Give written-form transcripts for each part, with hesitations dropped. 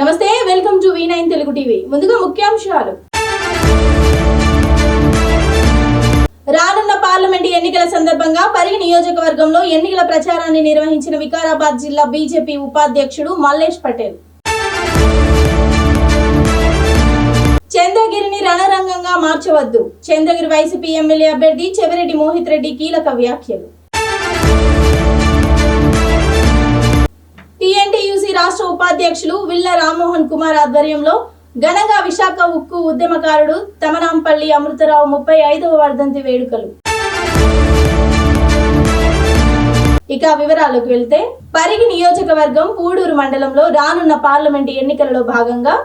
నమస్తే, welcome to V9 Telugu TV. ముందుగా ముఖ్యాంశాలు. రానున్న పార్లమెంట్ ఎన్నికల సందర్భంగా పరిగి నియోజకవర్గంలో ఎన్నికల ప్రచారాన్ని నిర్వహించిన వికారాబాద్ జిల్లా బీజేపీ ఉపాధ్యక్షుడు మల్లేష్ పటేల్. చంద్రగిరిని రణరంగంగా మార్చవద్దు, చంద్రగిరి వైసీపీ ఎమ్మెల్యే అభ్యర్థి చెవిరెడ్డి మోహిత్ రెడ్డి కీలక వ్యాఖ్యలు. టీఎన్టీయూసీ రాష్ట్ర ఉపాధ్యక్షులు విల్ల రామ్మోహన్ కుమార్ ఆధ్వర్యంలో ఘనంగా విశాఖ ఉక్కు ఉద్యమకారుడు తమనాంపల్లి అమృతరావు 35వ వర్ధంతి వేడుకలు. ఇక వివరాలకు వెళ్తే, పరిగి నియోజకవర్గం పూడూరు మండలంలో రానున్న పార్లమెంటు ఎన్నికలలో భాగంగా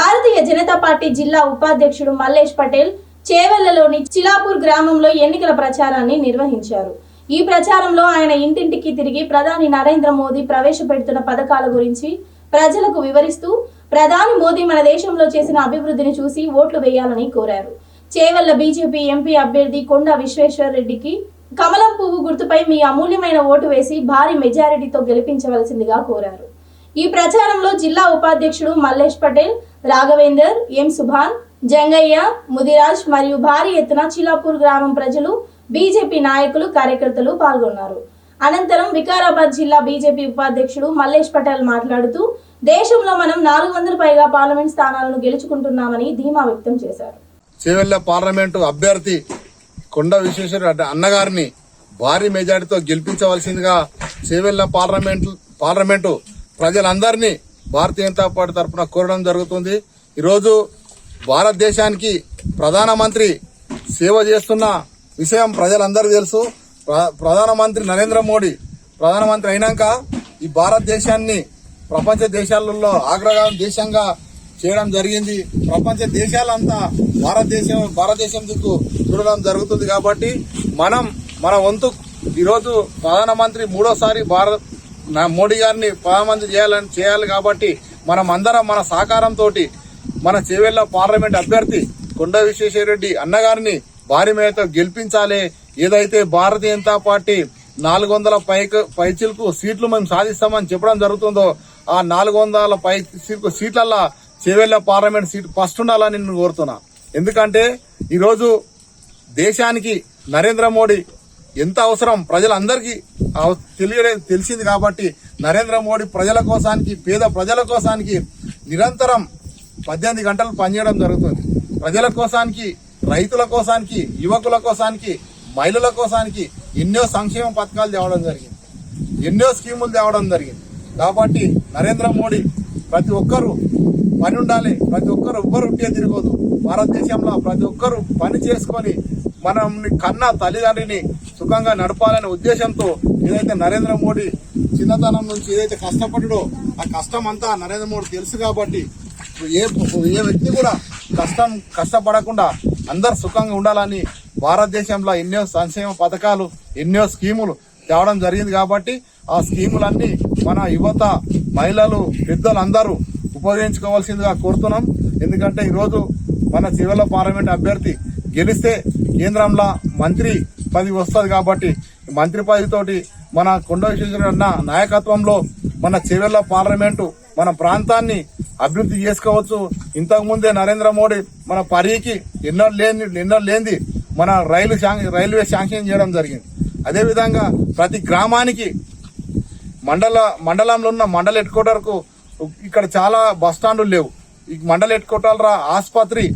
భారతీయ జనతా పార్టీ జిల్లా ఉపాధ్యక్షుడు మల్లేష్ పటేల్ చేవెళ్లలోని చిలాపూర్ గ్రామంలో ఎన్నికల ప్రచారాన్ని నిర్వహించారు. ఈ ప్రచారంలో ఆయన ఇంటింటికి తిరిగి ప్రధాని నరేంద్ర మోదీ ప్రవేశపెడుతున్న పథకాల గురించి ప్రజలకు వివరిస్తూ ప్రధాని మోదీ మన దేశంలో చేసిన అభివృద్ధిని చూసి ఓట్లు వేయాలని కోరారు. చేవెళ్ల బీజేపీ ఎంపీ అభ్యర్థి కొండా విశ్వేశ్వర్ రెడ్డికి కమలం పువ్వు గుర్తుపై మీ అమూల్యమైన ఓటు వేసి భారీ మెజారిటీతో గెలిపించవలసిందిగా కోరారు. ఈ ప్రచారంలో జిల్లా ఉపాధ్యక్షుడు మల్లేష్ పటేల్, రాఘవేందర్, ఎం సుభాన్, జంగయ్య, ముదిరాజ్ మరియు భారీ ఎత్తున చిలాపూర్ గ్రామం ప్రజలు, బీజేపీ నాయకులు, కార్యకర్తలు పాల్గొన్నారు. అనంతరం వికారాబాద్ జిల్లా బీజేపీ ఉపాధ్యక్షుడు మల్లేష్ పటేల్ మాట్లాడుతూ దేశంలో మనం 400 పైగా పార్లమెంట్ స్థానాలను గెలుచుకుంటున్నామని ధీమా వ్యక్తం చేశారు. చేవెళ్ల పార్లమెంటు అభ్యర్థి కొండా విశ్వేశ్వర అన్నగారిని భారీ మెజారిటీతో గెలిపించవలసిందిగా చేవెళ్ల పార్లమెంటు ప్రజలందరినీ భారతీయ జనతా పార్టీ తరఫున కోరడం జరుగుతుంది. ఈరోజు భారతదేశానికి ప్రధానమంత్రి సేవ చేస్తున్న విషయం ప్రజలందరికీ తెలుసు. ప్రధానమంత్రి నరేంద్ర మోడీ ప్రధానమంత్రి అయినాక ఈ భారతదేశాన్ని ప్రపంచ దేశాలలో అగ్రగామి దేశంగా చేయడం జరిగింది. ప్రపంచ దేశాలంతా భారతదేశం దిక్కు చూడడం జరుగుతుంది. కాబట్టి మన వంతు ఈరోజు ప్రధానమంత్రి మూడోసారి మోడీ గారిని ప్రధానమంత్రి చేయాలి. కాబట్టి మనం అందరం మన సహకారంతో మన చేవెళ్ల పార్లమెంట్ అభ్యర్థి కొండా విశ్వేశ్వర రెడ్డి అన్నగారిని భారీ మేరతో గెలిపించాలి. ఏదైతే భారతీయ జనతా పార్టీ 400 పైచిలకు సీట్లు మేము సాధిస్తామని చెప్పడం జరుగుతుందో ఆ 400 పైచిలకు సీట్లల్లో చేవెళ్ల పార్లమెంట్ సీట్ ఫస్ట్ ఉండాలని నేను కోరుతున్నా. ఎందుకంటే ఈరోజు దేశానికి నరేంద్ర మోడీ ఎంత అవసరం ప్రజలందరికీ తెలిసింది. కాబట్టి నరేంద్ర మోడీ ప్రజల కోసానికి, పేద ప్రజల కోసానికి నిరంతరం 18 గంటలు పనిచేయడం జరుగుతుంది. ప్రజల కోసానికి, రైతుల కోసానికి, యువకుల కోసానికి, మహిళల కోసానికి ఎన్నో సంక్షేమ పథకాలు తేవడం జరిగింది, ఎన్నో స్కీములు తేవడం జరిగింది. కాబట్టి నరేంద్ర మోడీ ప్రతి ఒక్కరూ పని ఉండాలి, ప్రతి ఒక్కరు ఎవ్వరు ఉంటే తిరగదు. భారతదేశంలో ప్రతి ఒక్కరు పని చేసుకొని మనం కన్నా తల్లిదండ్రిని సుఖంగా నడపాలనే ఉద్దేశంతో ఏదైతే నరేంద్ర మోడీ చిన్నతనం నుంచి ఏదైతే కష్టపడ్డాడో ఆ కష్టం అంతా నరేంద్ర మోడీ తెలుసు. కాబట్టి ఏ వ్యక్తి కూడా కష్టపడకుండా అందరు సుఖంగా ఉండాలని భారతదేశంలో ఎన్నో సంక్షేమ పథకాలు, ఎన్నో స్కీములు తేవడం జరిగింది. కాబట్టి ఆ స్కీములన్నీ మన యువత, మహిళలు, పెద్దలు అందరూ ఉపయోగించుకోవాల్సిందిగా కోరుతున్నాం. ఎందుకంటే ఈరోజు మన చేవెళ్ల పార్లమెంట్ అభ్యర్థి గెలిస్తే కేంద్రంలో మంత్రి పదవి వస్తుంది. కాబట్టి మంత్రి పదవితోటి మన కొండా విశ్వేశ్వర అన్న నాయకత్వంలో మన చేవెళ్ల పార్లమెంటు మన ప్రాంతాన్ని అభివృద్ధి చేసుకోవచ్చు. ఇంతకుముందే నరేంద్ర మోడీ మన పరిగికి ఎన్నో లేనిది మన రైల్వే శాంక్షన్ చేయడం జరిగింది. అదేవిధంగా ప్రతి గ్రామానికి మండలంలో ఉన్న మండల హెడ్ క్వార్టర్కు ఇక్కడ చాలా బస్ స్టాండ్లు లేవు. ఈ మండల హెడ్ క్వార్టర్ ఆసుపత్రి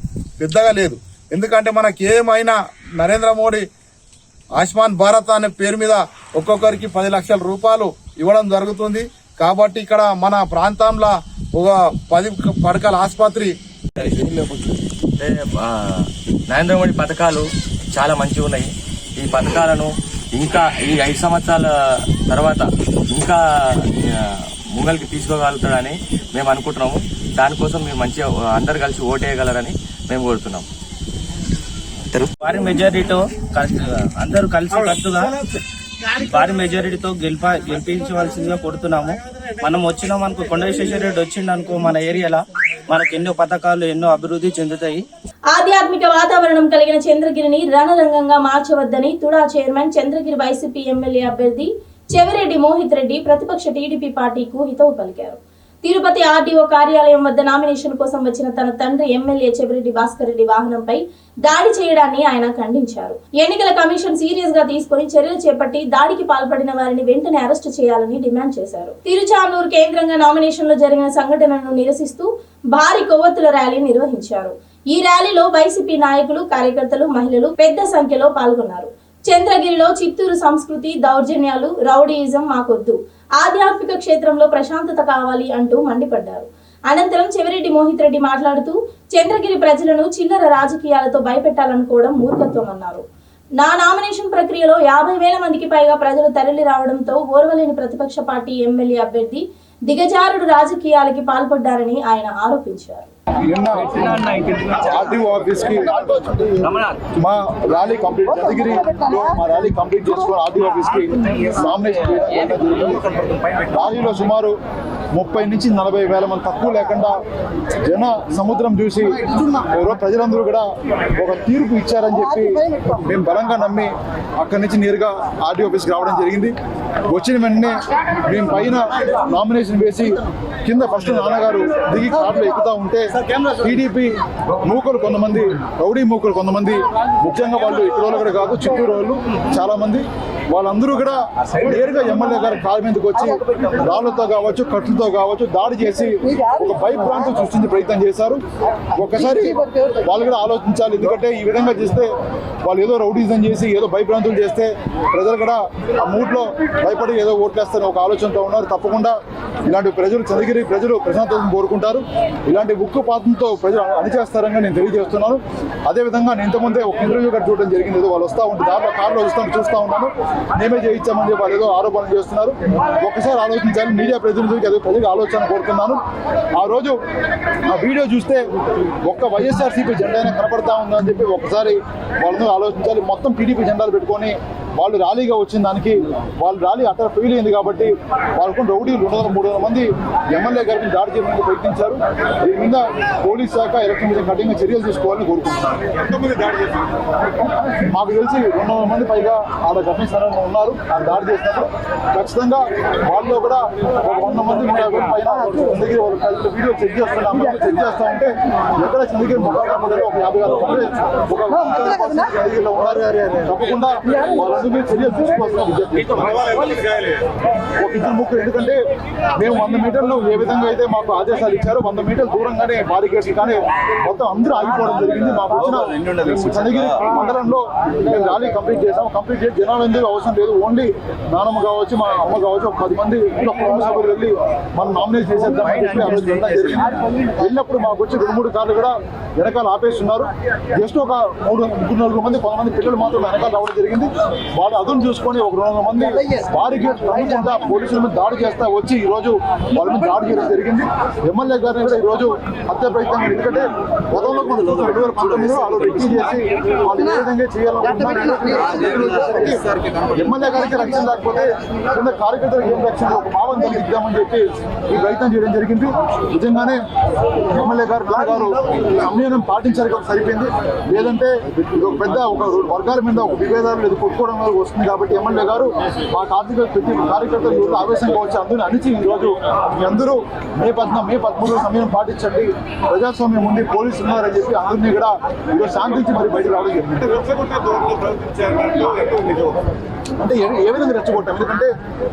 పెద్దగా లేదు. ఎందుకంటే మనకి ఏమైనా నరేంద్ర మోడీ ఆయుష్మాన్ భారత్ అనే పేరు మీద ఒక్కొక్కరికి 10 లక్షల రూపాయలు ఇవ్వడం జరుగుతుంది. కాబట్టి ఇక్కడ మన ప్రాంతంలో ఒక 10 పడకల ఆసుపత్రి. నరేంద్ర మోడీ పథకాలు చాలా మంచిగా ఉన్నాయి. ఈ పథకాలను ఇంకా ఈ 5 సంవత్సరాల తర్వాత ఇంకా ముంగల్కి తీసుకోగలుగుతాడని మేము అనుకుంటున్నాము. దానికోసం మీరు మంచిగా అందరు కలిసి ఓటేయగలరని మేము కోరుతున్నాము. భారీ మెజారిటీతో అందరూ కలిసి కట్టుగా భారీ మెజారిటీతో గెలిపించవలసిందిగా కోరుతున్నాము. మనం వచ్చినాం అనుకో, కొండా విశ్వేశ్వర రెడ్డి వచ్చిండు అనుకో, మన ఏరియాలో మనకు ఎన్నో పథకాలు, ఎన్నో అభివృద్ధి చెందుతాయి. ఆధ్యాత్మిక వాతావరణం కలిగిన చంద్రగిరిని రణరంగంగా మార్చవద్దని TUDA chairman, Chandragiri YCP MLA అభ్యర్థి చెవిరెడ్డి మోహిత్ రెడ్డి ప్రతిపక్ష టీడీపీ పార్టీకు హితవు పలికారు. తిరుపతి ఆర్డీఓ కార్యాలయం వద్ద నామినేషన్ కోసం వచ్చిన తన తండ్రి ఎమ్మెల్యే చెవిరెడ్డి భాస్కర్ రెడ్డి వాహనంపై దాడి చేయడాన్ని ఆయన ఖండించారు. ఎన్నికల కమిషన్ సీరియస్ గా తీసుకుని చర్యలు చేపట్టి దాడికి పాల్పడిన వారిని వెంటనే అరెస్టు చేయాలని డిమాండ్ చేశారు. తిరుచానూరు కేంద్రంగా నామినేషన్ లో జరిగిన సంఘటనను నిరసిస్తూ భారీ కొవ్వొత్తుల ర్యాలీ నిర్వహించారు. ఈ ర్యాలీలో వైసీపీ నాయకులు, కార్యకర్తలు, మహిళలు పెద్ద సంఖ్యలో పాల్గొన్నారు. చంద్రగిరిలో చిత్తూరు సంస్కృతి, దౌర్జన్యాలు, రౌడీయిజం మాకొద్దు, ఆధ్యాత్మిక క్షేత్రంలో ప్రశాంతత కావాలి అంటూ మండిపడ్డారు. అనంతరం చెవిరెడ్డి మోహిత్ రెడ్డి మాట్లాడుతూ చంద్రగిరి ప్రజలను చిల్లర రాజకీయాలతో భయపెట్టాలనుకోవడం మూర్ఖత్వం అన్నారు. నా నామినేషన్ ప్రక్రియలో 50,000 మందికి పైగా ప్రజలు తరలి రావడంతో ఓర్వలేని ప్రతిపక్ష పార్టీ ఎమ్మెల్యే అభ్యర్థి దిగజారుడు రాజకీయాలకి పాల్పడ్డారని ఆయన ఆరోపించారు. నిన్న ఆర్టీఓ ఆఫీస్ కి మా ర్యాలీ కంప్లీట్ చంద్రగిరిలో మా ర్యాలీ కంప్లీట్ చేసుకుని ఆర్టీఓ ఆఫీస్ కి నామినేషన్ ర్యాలీలో సుమారు 30 నుంచి 40,000 మంది తక్కువ లేకుండా జన సముద్రం చూసి ప్రజలందరూ కూడా ఒక తీర్పు ఇచ్చారని చెప్పి మేము బలంగా నమ్మి అక్కడి నుంచి నేరుగా ఆర్టీఓ ఆఫీస్కి రావడం జరిగింది. వచ్చిన వెంటనే మేము పైన నామినేషన్ వేసి కింద ఫస్ట్ నాన్నగారు దిగి కార్లో ఎక్కుతా ఉంటే టీడీపీ మూకలు కొంతమంది, రౌడీ మూకలు కొంతమంది, ముఖ్యంగా వాళ్ళు ఇక్కడ వాళ్ళు కూడా కాదు, చిత్తూరు వాళ్ళు చాలా మంది, వాళ్ళందరూ కూడా నేరుగా ఎమ్మెల్యే గారి కారు మీదకి వచ్చి రాళ్లతో కావచ్చు, కట్లతో కావచ్చు దాడి చేసి ఒక భయభ్రాంతి సృష్టించే ప్రయత్నం చేశారు. ఒక్కసారి వాళ్ళు కూడా ఆలోచించాలి. ఎందుకంటే ఈ విధంగా చేస్తే వాళ్ళు ఏదో రౌడీజం చేసి ఏదో భయభ్రాంతులు చేస్తే ప్రజలు కూడా ఆ మూడ్లో భయపడి ఏదో ఓట్లేస్తారని ఒక ఆలోచనతో ఉన్నారు. తప్పకుండా ఇలాంటి ప్రజలు, చంద్రగిరి ప్రజలు ప్రశాంతతను కోరుకుంటారు. ఇలాంటి ఉక్కు పాతంతో ప్రజలు అణిచేస్తారని నేను తెలియజేస్తున్నాను. అదేవిధంగా నేను ఇంతకుముందే ఒక ఇంటర్వ్యూ కూడా చూడడం జరిగింది. ఏదో వాళ్ళు వస్తూ ఉంటే దాంట్లో కార్లో చూస్తూ ఉన్నాను, మేమే చేయించామని చెప్పి వాళ్ళు ఏదో ఆరోపణలు చేస్తున్నారు. ఒక్కసారి ఆలోచించాలి. మీడియా ప్రతినిధులకి అదే ప్రజలకు ఆలోచన కోరుతున్నాను. ఆ రోజు ఆ వీడియో చూస్తే ఒక్క వైఎస్ఆర్సీపీ జెండా కనపడతా ఉందని చెప్పి ఒక్కసారి వాళ్ళందరూ ఆలోచించాలి. మొత్తం టీడీపీ జెండాలు పెట్టుకొని వాళ్ళు ర్యాలీగా వచ్చిన దానికి వాళ్ళు ర్యాలీ అక్కడ ఫెయిల్ అయింది కాబట్టి వాళ్ళకు రౌడీలు 200-300 మంది ఎమ్మెల్యే గారిని దాడి చేయడానికి ప్రయత్నించారు. దీని మీద పోలీస్ శాఖ ఎలక్షన్ మీద కఠినంగా చర్యలు తీసుకోవాలని కోరుకుంటున్నాను. మాకు తెలిసి 200 మంది పైగా ఆడ ఘటన స్థలంలో ఉన్నారు. ఆ దాడి చేసినప్పుడు ఖచ్చితంగా వాళ్ళు కూడా ఒక 100 మంది పైన చంద్రగిరి వీడియో చెక్ చేస్తున్నాము. చెక్ చేస్తా ఉంటే ఎక్కడ చంద్రగిరి ముఖాలు ఒక 50,000 మంది ఒక చంద్రగిరిలో ఉన్నారు. తప్పకుండా వాళ్ళందరూ చర్యలు తీసుకోవాల్సిన ఒక ఇద్దరు ముగ్గురు. ఎందుకంటే మేము 100 మీటర్లు ఏ విధంగా అయితే మాకు ఆదేశాలు ఇచ్చారో 100 మీటర్లు దూరంగానే బారికేడ్స్ కానీ మొత్తం అందరూ ఆగిపోవడం జరిగింది. మాకు వచ్చిన చంద్రగిరి మండలంలో మేము ర్యాలీ కంప్లీట్ చేసాము. కంప్లీట్ చేసి జనాలు ఎందుకు అవసరం లేదు, ఓన్లీ నానమ్మ కావచ్చు, మా అమ్మ కావచ్చు, ఒక 10 మంది ఇంట్లో కుటుంబ సభ్యులు వెళ్ళి మనం నామినేట్ చేసేద్దామని చెప్పి ఆ రోజు వెళ్ళడం జరిగింది. వెళ్ళినప్పుడు మాకు వచ్చి 2-3 కార్లు కూడా వెనకాల ఆపేస్తున్నారు. జస్ట్ ఒక 3-4 మంది, కొంతమంది పిల్లలు మాత్రం వెనకాల రావడం జరిగింది. వాళ్ళు అదును చూసుకొని ఒక 200 మంది బారికేడ్ తగ్గుకుంటా పోలీసుల మీద దాడి చేస్తా వచ్చి ఈ రోజు వాళ్ళ మీద దాడి చేయడం జరిగింది. ఎమ్మెల్యే గారిని కూడా ఈ రోజు హత్య ప్రయత్నం, ఎందుకంటే గతంలో 2019లో వాళ్ళు రెక్కి చేసి వాళ్ళు ఏ విధంగా చేయాలనుకుంటున్నారు. ఎమ్మెల్యే గారికి రక్షణ లేకపోతే కింద కార్యకర్తలకు ఏం రక్షణ, ఒక భావం కలిగిద్దామని చెప్పి ఈ ప్రయత్నం చేయడం జరిగింది. నిజంగానే ఎమ్మెల్యే గారు నాన్నగారు సంయమనం పాటించారు కాబట్టి సరిపోయింది. లేదంటే ఒక పెద్ద ఒక వర్గాల మీద ఒక విభేదాలు లేదు కొట్టుకోవడం వస్తుంది. కాబట్టి ఎమ్మెల్యే గారు మా కార్యకర్తలు ఎవరు ఆవేశంగా వచ్చి అందరినీ అణిచి ఈ రోజు మీ అందరూ మే 13 సమయం పాటించండి, ప్రజాస్వామ్యం ఉంది, పోలీసులు ఉన్నారని చెప్పి అందరినీ కూడా ఈరోజు శాంతించి మరి బయటకు రావడం జరిగింది. అంటే ఏ విధంగా రెచ్చగొట్టాం? ఎందుకంటే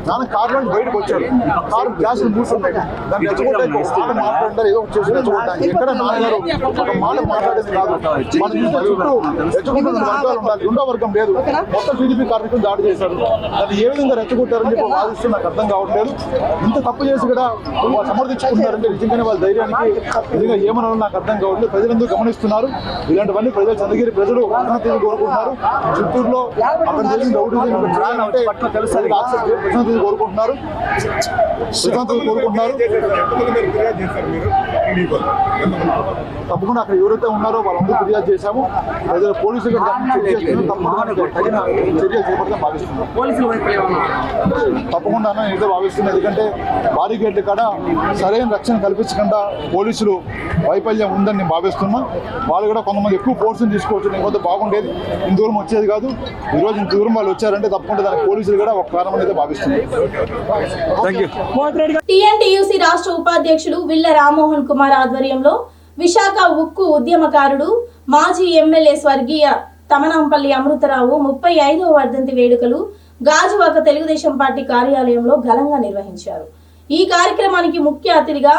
నాన్న కారులో బయటకు వచ్చాడు, కారు గ్లాసులు మూసుంటాయి, దాన్ని రెచ్చగొట్టాక మాట మాట్లాడారు, ఏదో చేసి రెచ్చగొట్టాను. ఎక్కడ నాన్నగారు ఒక మాట మాట్లాడేది కాదు. మన చుట్టూ రెచ్చగొట్టిన వర్గాలు ఉండాలి, రెండో వర్గం లేదు. మొత్తం టీడీపీ కార్మికులు దాడి చేశారు. దాన్ని ఏ విధంగా రెచ్చగొట్టారని చెప్పి వాదిస్తే నాకు అర్థం కావట్లేదు. ఇంత తప్పు చేసి కూడా వాళ్ళు సమర్థించుకుంటారంటే నిజంగానే వాళ్ళ ధైర్యానికి నిజంగా ఏమనాలో నాకు అర్థం కావట్లేదు. ప్రజలందరూ గమనిస్తున్నారు. ఇలాంటివన్నీ ప్రజలు, చంద్రగిరి ప్రజలు ప్రశాంతతను కోరుకుంటున్నారు. చిత్తూరులో అక్కడ జరిగిన రౌడీజం అంటే ప్రశాంతతను కోరుకుంటున్నారు. తప్పకుండా అక్కడ ఎవరైతే ఉన్నారో వాళ్ళందరూ ఫిర్యాదు చేశాము. ప్రజలు పోలీసులు తగిన చర్యలు చేపడతాం భావిస్తున్నాం. తప్పకుండా నేనైతే భావిస్తున్నాను. ఎందుకంటే బారికేడ్ల కాడ సరైన రక్షణ కల్పించకుండా పోలీసులు వైఫల్యం ఉందని నేను భావిస్తున్నా. వాళ్ళు కూడా కొంతమంది ఎక్కువ ఫోర్స్ని తీసుకోవచ్చు, లేకపోతే బాగుండేది, ఇంత దూరం వచ్చేది కాదు. ఈరోజు ఇంత దూరం వాళ్ళు వచ్చారంటే తప్పకుండా దానికి పోలీసులు కూడా ఒక కారణం అయితే భావిస్తున్నారు. టీఎన్టీయూసీ రాష్ట్ర ఉపాధ్యక్షుడు విల్ల రామ్మోహన్ కుమార్ ఆధ్వర్యంలో విశాఖ ఉక్కు ఉద్యమకారుడు మాజీ ఎమ్మెల్యే స్వర్గీయ తమనాంపల్లి అమృతరావు 35వ వర్ధంతి వేడుకలు గాజువాక తెలుగుదేశం పార్టీ కార్యాలయంలో ఘనంగా నిర్వహించారు. ఈ కార్యక్రమానికి ముఖ్య అతిథిగా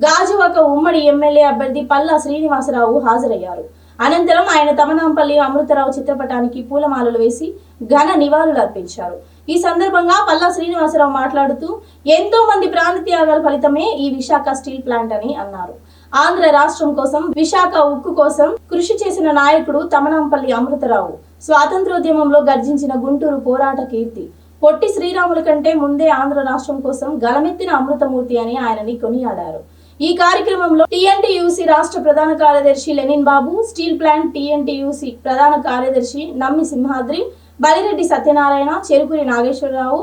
గాజువాక ఉమ్మడి ఎమ్మెల్యే అభ్యర్థి పల్లా శ్రీనివాసరావు హాజరయ్యారు. అనంతరం ఆయన తమనాంపల్లి అమృతరావు చిత్రపటానికి పూలమాలలు వేసి ఘన నివాళులు అర్పించారు. ఈ సందర్భంగా పల్లా శ్రీనివాసరావు మాట్లాడుతూ ఎంతో మంది ప్రాణత్యాగాల ఫలితమే ఈ విశాఖ స్టీల్ ప్లాంట్ అని అన్నారు. ఆంధ్ర రాష్ట్రం కోసం, విశాఖ ఉక్కు కోసం కృషి చేసిన నాయకుడు తమనాంపల్లి అమృతరావు. స్వాతంత్రోద్యమంలో గర్జించిన గుంటూరు పోరాట కీర్తి. పొట్టి శ్రీరాముల కంటే ముందే ఆంధ్ర రాష్ట్రం కోసం గలమెత్తిన అమృతమూర్తి అని ఆయనని కొనియాడారు. ఈ కార్యక్రమంలో టీఎన్టీయూసీ రాష్ట్ర ప్రధాన కార్యదర్శి లెనిన్ బాబు, స్టీల్ ప్లాంట్ టీఎన్టీయూసీ ప్రధాన కార్యదర్శి నమ్మి సింహాద్రి, బలిరెడ్డి సత్యనారాయణ, చెరుకురి నాగేశ్వరరావు,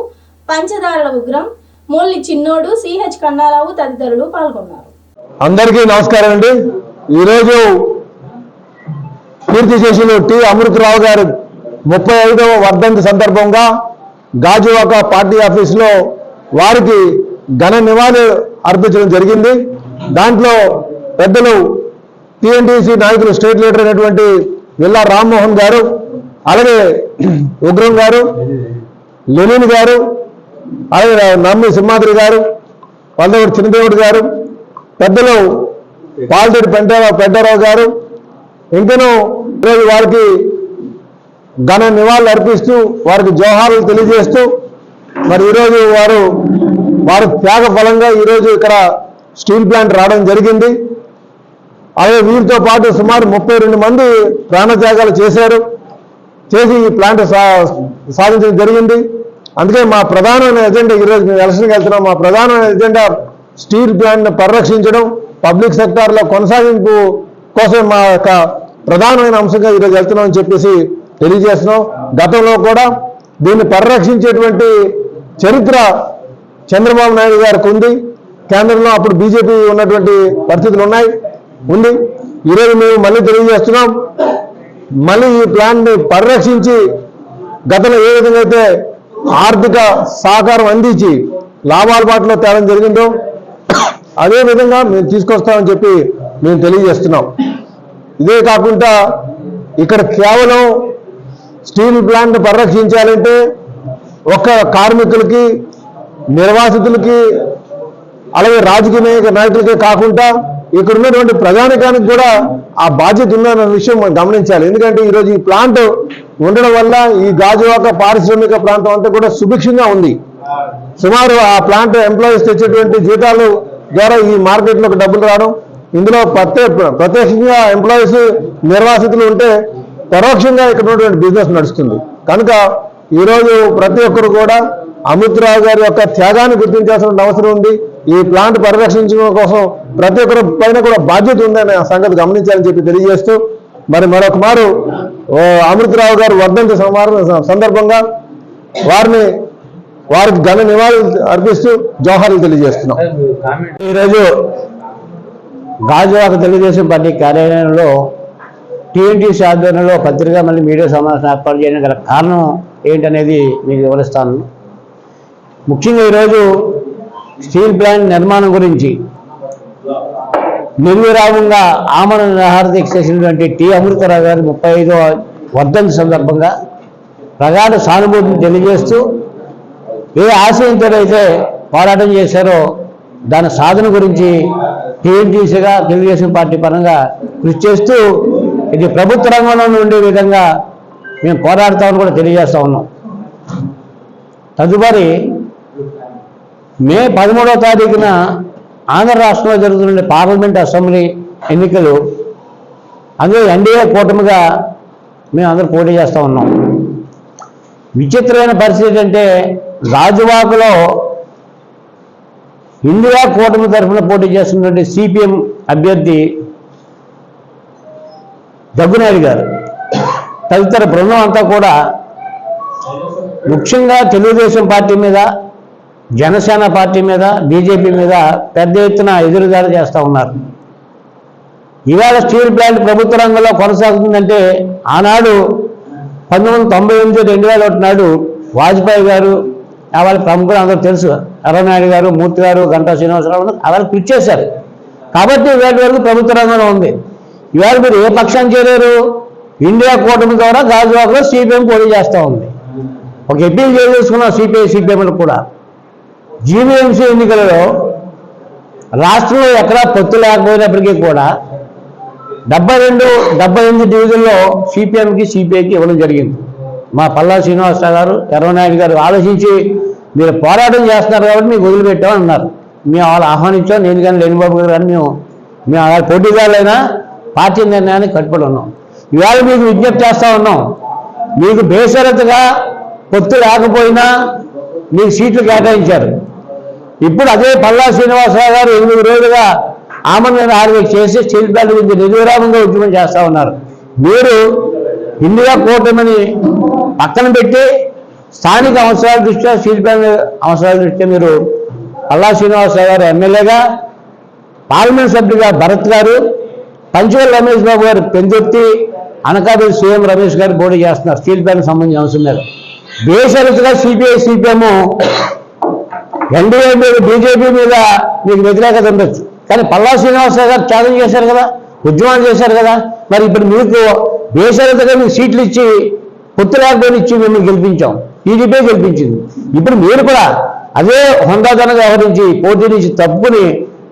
పంచదారల ఉగ్రం, మోల్లి చిన్నోడు, సిహెచ్ కన్నారావు తదితరులు పాల్గొన్నారు. అందరికీ నమస్కారం అండి. ఈరోజు కీర్తి శేషులు టి అమృతరావు గారు 35వ వర్ధంతి సందర్భంగా గాజువాక పార్టీ ఆఫీసులో వారికి ఘన నివాళి అర్పించడం జరిగింది. దాంట్లో పెద్దలు టీఎన్టీసీ నాయకులు, స్టేట్ లీడర్ అయినటువంటి విల్లా రామ్మోహన్ గారు, అలాగే ఉగ్రం గారు, లెనిన్ గారు, అలాగే నమ్మి సింహాద్రి గారు, వల్లవడి చిన్నదేవుడు గారు, పెద్దలు పాల్రెడ్డి పెంటారావు గారు, ఇంకనూ వారికి ఘన నివాళులు అర్పిస్తూ వారికి జోహార్లు తెలియజేస్తూ మరి ఈరోజు వారు త్యాగ ఫలంగా ఈరోజు ఇక్కడ స్టీల్ ప్లాంట్ రావడం జరిగింది. అలాగే వీరితో పాటు సుమారు 32 మంది ప్రాణత్యాగాలు చేశారు. చేసి ఈ ప్లాంట్ సాధించడం జరిగింది. అందుకే మా ప్రధానమైన ఎజెండా, ఈరోజు మేము ఎలక్షన్కి వెళ్తున్నాం, మా ప్రధానమైన ఎజెండా స్టీల్ ప్లాంట్ను పరిరక్షించడం, పబ్లిక్ సెక్టార్లో కొనసాగింపు కోసం మా యొక్క ప్రధానమైన అంశంగా ఈరోజు వెళ్తున్నామని చెప్పేసి తెలియజేస్తున్నాం. గతంలో కూడా దీన్ని పరిరక్షించేటువంటి చరిత్ర చంద్రబాబు నాయుడు గారికి ఉంది. కేంద్రంలో అప్పుడు బీజేపీ ఉన్నటువంటి పరిస్థితులు ఉంది. ఈరోజు మేము మళ్ళీ తెలియజేస్తున్నాం, మళ్ళీ ఈ ప్లాంట్ని పరిరక్షించి గతంలో ఏ విధంగా అయితే ఆర్థిక సహకారం అందించి లాభాల బాటలో తేవడం జరిగిందో అదే విధంగా మేము తీసుకొస్తామని చెప్పి మేము తెలియజేస్తున్నాం. ఇదే కాకుండా ఇక్కడ కేవలం స్టీల్ ప్లాంట్ పరిరక్షించాలంటే ఒక్క కార్మికులకి, నిర్వాసితులకి, అలాగే రాజకీయ నాయకులకే కాకుండా ఇక్కడ ఉన్నటువంటి ప్రజానికానికి కూడా ఆ బాధ్యత ఉందన్న విషయం మనం గమనించాలి. ఎందుకంటే ఈరోజు ఈ ప్లాంట్ ఉండడం వల్ల ఈ గాజువాక పారిశ్రామిక ప్రాంతం అంతా కూడా సుభిక్షంగా ఉంది. సుమారు ఆ ప్లాంట్ ఎంప్లాయీస్ తెచ్చేటువంటి జీతాలు ద్వారా ఈ మార్కెట్లోకి డబ్బులు రావడం, ఇందులో ప్రత్యక్షంగా ఎంప్లాయీస్, నిర్వాసితులు ఉంటే పరోక్షంగా ఇక్కడ ఉన్నటువంటి బిజినెస్ నడుస్తుంది. కనుక ఈరోజు ప్రతి ఒక్కరు కూడా అమృతరావు గారి యొక్క త్యాగాన్ని గుర్తించాల్సిన అవసరం ఉంది. ఈ ప్లాంట్ పరిరక్షించడం కోసం ప్రతి ఒక్కరి పైన కూడా బాధ్యత ఉందనే సంగతి గమనించాలని చెప్పి తెలియజేస్తూ మరి మరొక మారు అమృతరావు గారు వర్ధంతి సందర్భంగా వారికి ఘన నివాళులు అర్పిస్తూ జోహార్లు తెలియజేస్తున్నాం. ఈరోజు గాజువాక తెలుగుదేశం పార్టీ కార్యాలయంలో టీఎన్టీసీ ఆధ్వర్యంలో పత్రికా మళ్ళీ మీడియా సమావేశం ఏర్పాటు చేయడానికి గల కారణం ఏంటనేది మీకు వివరిస్తాను. ముఖ్యంగా ఈరోజు స్టీల్ ప్లాంట్ నిర్మాణం గురించి నిర్విరామంగా ఆమరణ నిరాహార దీక్ష చేసినటువంటి టి అమృతరావు గారి 35వ వర్ధంతి సందర్భంగా ప్రగాఢ సానుభూతిని తెలియజేస్తూ ఏ ఆశయంతో అయితే పోరాటం చేశారో దాని సాధన గురించి టీఎన్టీసీగా తెలుగుదేశం పార్టీ పరంగా కృషి చేస్తూ ఇది ప్రభుత్వ రంగంలో ఉండే విధంగా మేము పోరాడతామని కూడా తెలియజేస్తూ ఉన్నాం. తదుపరి మే 13వ తారీఖున ఆంధ్ర రాష్ట్రంలో జరుగుతున్న పార్లమెంట్, అసెంబ్లీ ఎన్నికలు, అందులో ఎన్డీఏ కూటమిగా మేము అందరూ పోటీ చేస్తూ ఉన్నాం. విచిత్రమైన పరిస్థితి అంటే గాజువాకలో ఇండియా కూటమి తరఫున పోటీ చేస్తున్నటువంటి సిపిఎం అభ్యర్థి దగ్గునాయుడు గారు తదితర బృందం అంతా కూడా ముఖ్యంగా తెలుగుదేశం పార్టీ మీద, జనసేన పార్టీ మీద, బీజేపీ మీద పెద్ద ఎత్తున ఎదురుదాడి చేస్తూ ఉన్నారు. ఇవాళ స్టీల్ ప్లాంట్ ప్రభుత్వ రంగంలో కొనసాగుతుందంటే ఆనాడు 1998 2001 నాడు వాజ్పేయి గారు, వాళ్ళ ప్రముఖులు అందరూ తెలుసు, అరవనాయుడు గారు, మూర్తి గారు, గంటా శ్రీనివాసరావు వాళ్ళు కృషి చేశారు కాబట్టి ఇవాటి వరకు ప్రభుత్వ రంగంలో ఉంది. ఇవాళ మీరు ఏ పక్షాన్ని చేరారు? ఇండియా కూటమి ద్వారా గాజువాకలో సిపిఎం పోటీ చేస్తూ ఉంది. ఒక అప్పీల్ చేసుకున్నాం సిపిఐ సిపిఎంలు కూడా. జీవీఎంసీ ఎన్నికలలో రాష్ట్రంలో ఎక్కడా పొత్తు లేకపోయినప్పటికీ కూడా 72-78 డివిజన్లో సిపిఎంకి సిపిఐకి ఇవ్వడం జరిగింది. మా పల్లా శ్రీనివాసరావు గారు, ఎర్రనాయుడు గారు ఆలోచించి మీరు పోరాటం చేస్తున్నారు కాబట్టి మీకు వదిలిపెట్టామని అన్నారు. మేము వాళ్ళు ఆహ్వానించాం. నేను కానీ లేనిబాబు గారు కానీ మేము అలా పోటీదారులైనా పార్టీ నిర్ణయానికి కట్టుబడి ఉన్నాం. ఇవాళ మీకు విజ్ఞప్తి చేస్తూ ఉన్నాం, మీకు బేషరతుగా పొత్తు లేకపోయినా మీకు సీట్లు కేటాయించారు. ఇప్పుడు అదే పల్లా శ్రీనివాసరావు గారు 8 రోజులుగా ఆమరణ ఆర్వేక్ చేసి స్టీల్ ప్లాంట్ గురించి నిర్విరామంగా ఉద్యమం చేస్తూ ఉన్నారు. మీరు ఇండియా కూటమిని పక్కన పెట్టి స్థానిక అవసరాల దృష్ట్యా, స్టీల్ ప్లాంట్ అవసరాల దృష్ట్యా మీరు పల్లా శ్రీనివాసరావు గారు ఎమ్మెల్యేగా, పార్లమెంట్ సభ్యుడిగా భరత్ గారు, పంచవల్ రమేష్ బాబు గారు పెందుర్తి, అనకాపల్లి సీఎం రమేష్ గారు పోటీ చేస్తున్నారు స్టీల్ ప్లాంట్ సంబంధించిన అంశం మీద. బేషరతుగా సిపిఐ సిపిఎం ఎన్డీఏ మీద, బీజేపీ మీద మీకు వ్యతిరేకత ఉండొచ్చు, కానీ పల్లా శ్రీనివాసరావు గారు త్యాగం చేశారు కదా, ఉద్యమాలు చేశారు కదా. మరి ఇప్పుడు మీకు బేషరతుగా మీకు సీట్లు ఇచ్చి, పొత్తు లేకపోయినా ఇచ్చి మేము గెలిపించాం, టీడీపీ గెలిపించింది. ఇప్పుడు మీరు కూడా అదే హోందాతనంగా వ్యవహరించి పోటీ నుంచి తప్పుని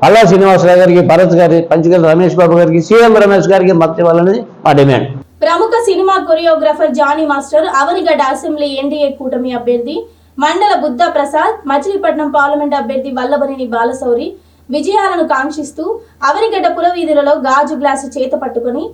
పల్లా శ్రీనివాసరావు గారికి, భరత్ గారి, పంచగల్ రమేష్ బాబు గారికి, సీఎం రమేష్ గారికి మద్దతు ఇవ్వాలనేది మా డిమాండ్. ప్రముఖ cinema choreographer Jani master Avanigadda assembly NDA కూటమి అభ్యర్థి మండల బుద్ధ ప్రసాద్, మచిలీపట్నం పార్లమెంట్ అభ్యర్థి వల్లభనేని బాలశౌరి విజయాలను కాంక్షిస్తూ అవనిగడ్డ పురవీధులలో గాజు గ్లాసు చేత పట్టుకుని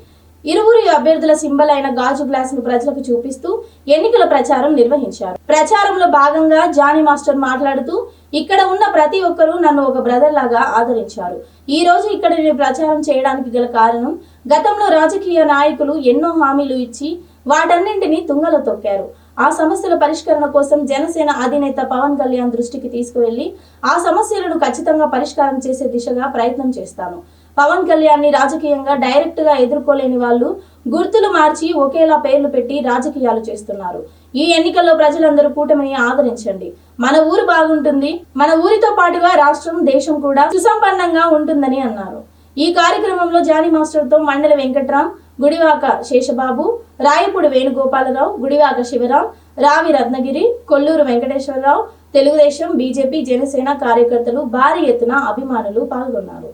ఇరువురు అభ్యర్థుల సింబల్ అయిన గాజు గ్లాసును ప్రజలకు చూపిస్తూ ఎన్నికల ప్రచారం నిర్వహించారు. ప్రచారంలో భాగంగా జానీ మాస్టర్ మాట్లాడుతూ, ఇక్కడ ఉన్న ప్రతి ఒక్కరూ నన్ను ఒక బ్రదర్ లాగా ఆదరించారు. ఈ రోజు ఇక్కడ నేను ప్రచారం చేయడానికి గల కారణం, గతంలో రాజకీయ నాయకులు ఎన్నో హామీలు ఇచ్చి వాటన్నింటినీ తుంగలో తొక్కారు. ఆ సమస్యల పరిష్కరణ కోసం జనసేన అధినేత పవన్ కళ్యాణ్ దృష్టికి తీసుకువెళ్లి ఆ సమస్యలను ఖచ్చితంగా పరిష్కారం చేసే దిశగా ప్రయత్నం చేస్తాను. పవన్ కళ్యాణ్ ని రాజకీయంగా డైరెక్ట్ గా ఎదుర్కోలేని వాళ్ళు గుర్తులు మార్చి ఒకేలా పేర్లు పెట్టి రాజకీయాలు చేస్తున్నారు. ఈ ఎన్నికల్లో ప్రజలందరూ కూటమిని ఆదరించండి. మన ఊరు బాగుంటుంది, మన ఊరితో పాటుగా రాష్ట్రం, దేశం కూడా సుసంపన్నంగా ఉంటుందని అన్నారు. ఈ కార్యక్రమంలో జానీ మాస్టర్ తో మండల వెంకట్రాం, గుడివాక శేషబాబు, రాయపూడి వేణుగోపాలరావు, గుడివాక శివరాం, రావి రత్నగిరి, కొల్లూరు వెంకటేశ్వరరావు, తెలుగుదేశం, బీజేపీ, జనసేన కార్యకర్తలు, భారీ ఎత్తున అభిమానులు పాల్గొన్నారు.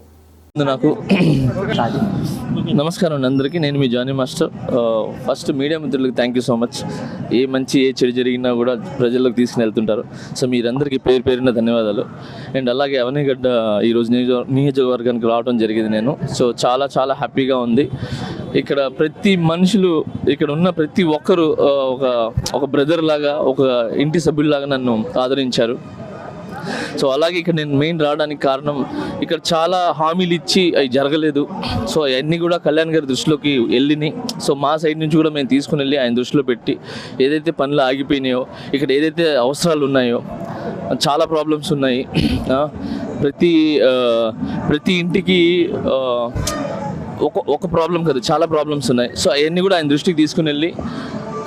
నాకు నమస్కారం అందరికీ. నేను మీ జానీ మాస్టర్. ఫస్ట్ మీడియా మిత్రులకు థ్యాంక్ యూ సో మచ్. ఏ చెడు జరిగినా కూడా ప్రజల్లోకి తీసుకుని వెళ్తుంటారు. సో మీరందరికీ పేరున ధన్యవాదాలు. అండ్ అలాగే అవనిగడ్డ ఈరోజు నియోజకవర్గానికి రావడం జరిగింది నేను. సో చాలా హ్యాపీగా ఉంది. ఇక్కడ ప్రతి మనుషులు, ఇక్కడ ఉన్న ప్రతి ఒక్కరు ఒక బ్రదర్ లాగా, ఒక ఇంటి సభ్యుల్లాగా నన్ను ఆదరించారు. సో అలాగే ఇక్కడ నేను మెయిన్ రావడానికి కారణం, ఇక్కడ చాలా హామీలు ఇచ్చి అవి జరగలేదు. సో అవన్నీ కూడా కళ్యాణ్ గారి దృష్టిలోకి వెళ్ళినాయి. సో మా సైడ్ నుంచి కూడా మేము తీసుకుని వెళ్ళి ఆయన దృష్టిలో పెట్టి ఏదైతే పనులు ఆగిపోయినాయో, ఇక్కడ ఏదైతే అవసరాలు ఉన్నాయో, చాలా ప్రాబ్లమ్స్ ఉన్నాయి. ప్రతి ఇంటికి ఒక ప్రాబ్లం కాదు, చాలా ప్రాబ్లమ్స్ ఉన్నాయి. సో అవన్నీ కూడా ఆయన దృష్టికి తీసుకుని వెళ్ళి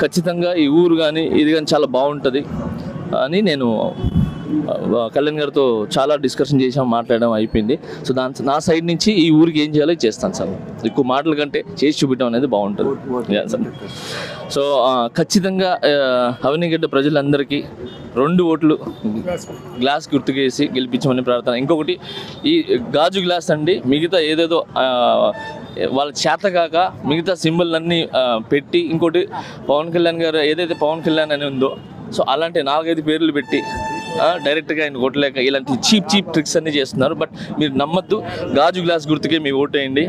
ఖచ్చితంగా ఈ ఊరు కానీ ఇది కానీ చాలా బాగుంటుంది అని నేను కళ్యాణ్ గారితో చాలా డిస్కషన్ చేసాం, మాట్లాడడం అయిపోయింది. సో నా సైడ్ నుంచి ఈ ఊరికి ఏం చేయాలో చేస్తాను సార్. ఎక్కువ మాటల కంటే చేసి చూపించడం అనేది బాగుంటుంది. సో ఖచ్చితంగా అవనిగడ్డ ప్రజలందరికీ 2 ఓట్లు గ్లాస్ గుర్తుకేసి గెలిపించమని ప్రార్థన. ఇంకొకటి, ఈ గాజు గ్లాస్ అండి, మిగతా ఏదేదో వాళ్ళ చేతకాక మిగతా సింబల్ అన్నీ పెట్టి, ఇంకోటి పవన్ కళ్యాణ్ గారు ఏదైతే పవన్ కళ్యాణ్ అని ఉందో, సో అలాంటి 4-5 పేర్లు పెట్టి డైరెక్ట్గా ఆయన కొట్టలేక ఇలాంటి చీప్ ట్రిక్స్ అన్నీ చేస్తున్నారు. బట్ మీరు నమ్మద్దు, గాజు గ్లాస్ గుర్తుకే మీ ఓటు వేయండి.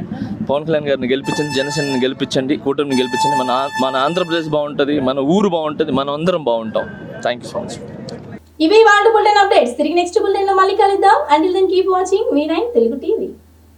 పవన్ కళ్యాణ్ గారిని గెలిపించండి, జనసేనని గెలిపించండి, కూటమిని గెలిపించండి. మన ఆంధ్రప్రదేశ్ బాగుంటుంది, మన ఊరు బాగుంటుంది, మనం అందరం బాగుంటాం. Thank you so much. ఇవి వాళ్ళ బులెటిన్ అప్డేట్స్. తిరిగి నెక్స్ట్ బులెటిన్ లో మళ్ళీ కలుద్దాం. Until then keep watching V9 Telugu TV.